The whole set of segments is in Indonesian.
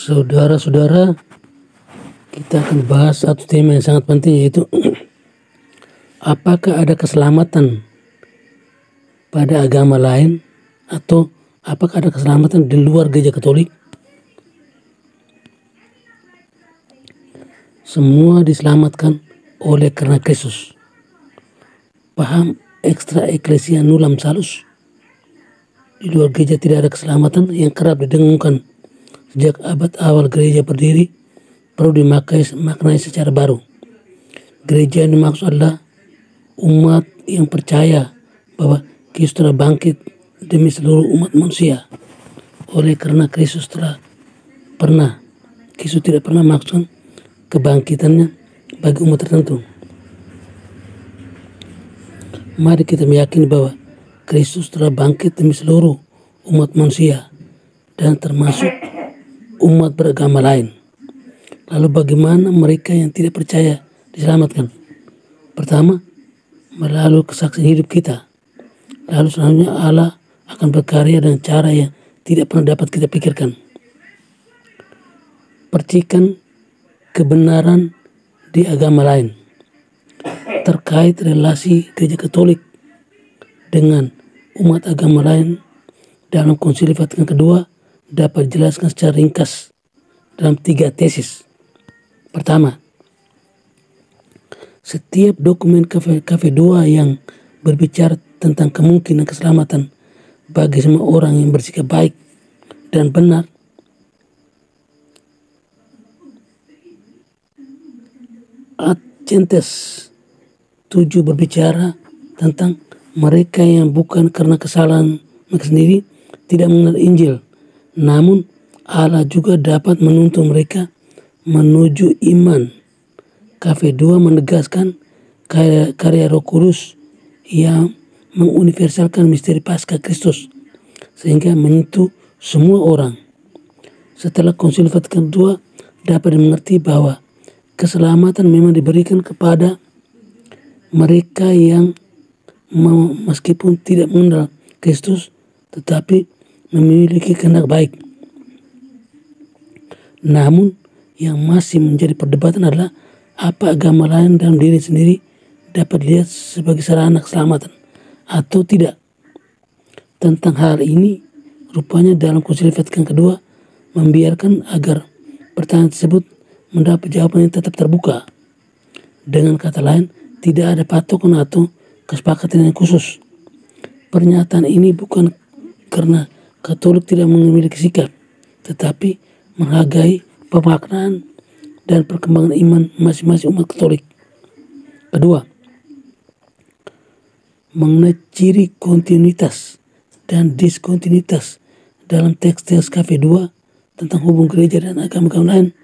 Saudara-saudara, kita akan bahas satu tema yang sangat penting, yaitu apakah ada keselamatan pada agama lain atau apakah ada keselamatan di luar gereja Katolik? Semua diselamatkan oleh karena Kristus. Paham extra ecclesia nullam salus? Di luar gereja tidak ada keselamatan yang kerap didengungkan sejak abad awal gereja berdiri, perlu dimaknai secara baru. Gereja yang dimaksud adalah umat yang percaya bahwa Kristus telah bangkit demi seluruh umat manusia. Oleh karena Kristus tidak pernah maksud kebangkitannya bagi umat tertentu. Mari kita meyakini bahwa Kristus telah bangkit demi seluruh umat manusia dan termasuk umat beragama lain. Lalu bagaimana mereka yang tidak percaya diselamatkan? Pertama, melalui kesaksian hidup kita. Lalu selanjutnya Allah akan berkarya dengan cara yang tidak pernah dapat kita pikirkan. Percikan kebenaran di agama lain terkait relasi gereja Katolik dengan umat agama lain dalam Konsili Vatikan kedua dapat dijelaskan secara ringkas dalam 3 tesis. Pertama, setiap dokumen KV2 yang berbicara tentang kemungkinan keselamatan bagi semua orang yang bersikap baik dan benar Adcentes 7 berbicara tentang mereka yang bukan karena kesalahan mereka sendiri tidak mengenal Injil, namun Allah juga dapat menuntun mereka menuju iman. KV2 menegaskan karya Roh Kudus yang menguniversalkan misteri Paskah Kristus sehingga menyentuh semua orang. Setelah Konsili Vatikan II dapat dimengerti bahwa keselamatan memang diberikan kepada mereka yang meskipun tidak mengenal Kristus tetapi memiliki kehendak baik. Namun yang masih menjadi perdebatan adalah apa agama lain dalam diri sendiri dapat dilihat sebagai sarana keselamatan atau tidak. Tentang hal ini rupanya dalam Konsili Vatikan kedua membiarkan agar pertanyaan tersebut mendapat jawaban yang tetap terbuka. Dengan kata lain, tidak ada patokan atau kesepakatan yang khusus. Pernyataan ini bukan karena Katolik tidak memiliki sikap, tetapi menghargai pemaknaan dan perkembangan iman masing-masing umat Katolik. Kedua, mengenai ciri kontinuitas dan diskontinuitas dalam teks KV2 tentang hubungan gereja dan agama-agama lain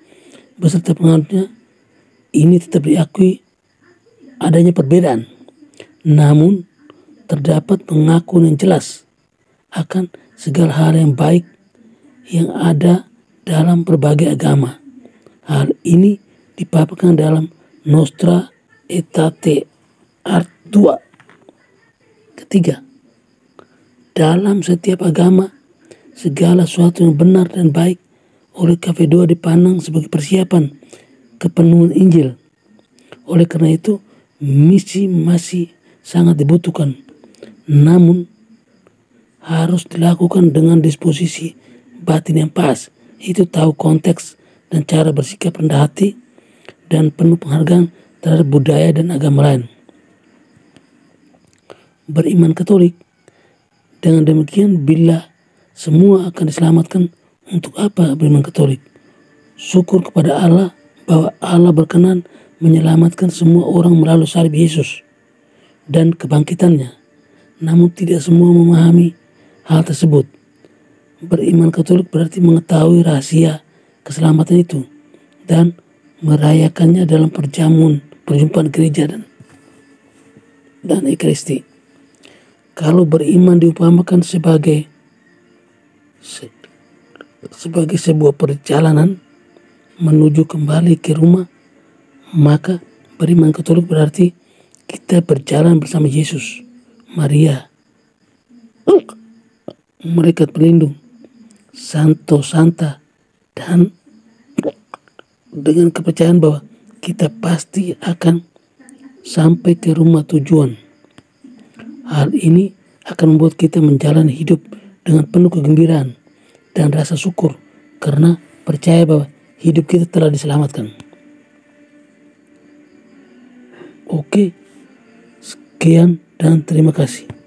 beserta penganutnya, ini tetap diakui adanya perbedaan. Namun, terdapat pengakuan yang jelas akan segala hal yang baik yang ada dalam berbagai agama. Hal ini dipaparkan dalam Nostra Aetate Art 2. Ketiga, dalam setiap agama, segala sesuatu yang benar dan baik oleh KV2 dipandang sebagai persiapan kepenuhan Injil. Oleh karena itu, misi masih sangat dibutuhkan, namun harus dilakukan dengan disposisi batin yang pas, itu tahu konteks dan cara bersikap rendah hati dan penuh penghargaan terhadap budaya dan agama lain. Beriman Katolik, dengan demikian bila semua akan diselamatkan, untuk apa beriman Katolik? Syukur kepada Allah bahwa Allah berkenan menyelamatkan semua orang melalui salib Yesus dan kebangkitannya. Namun tidak semua memahami hal tersebut. Beriman Katolik berarti mengetahui rahasia keselamatan itu dan merayakannya dalam perjumpaan gereja dan Ekaristi. Kalau beriman diumpamakan sebagai sebuah perjalanan menuju kembali ke rumah, maka beriman Katolik berarti kita berjalan bersama Yesus, Maria, mereka pelindung, Santo Santa, dan dengan kepercayaan bahwa kita pasti akan sampai ke rumah tujuan. Hal ini akan membuat kita menjalani hidup dengan penuh kegembiraan dan rasa syukur karena percaya bahwa hidup kita telah diselamatkan. Oke, sekian dan terima kasih.